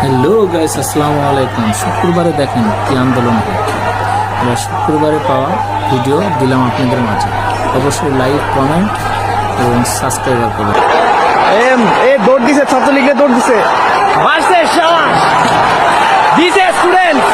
Hello guys, আসসালামু আলাইকুম। শুক্রবারে দেখেন কি আন্দোলন হয়। আমরা শুক্রবারে পাওয়া ভিডিও দিলাম আপনাদের মাঝে। অবশ্যই লাইক, কমেন্ট এবং সাবস্ক্রাইব করবেন। দৌড় দিছে, ছাত্রলীগের দৌড় দিছে, মারছে সাবাস দিছে স্টুডেন্ট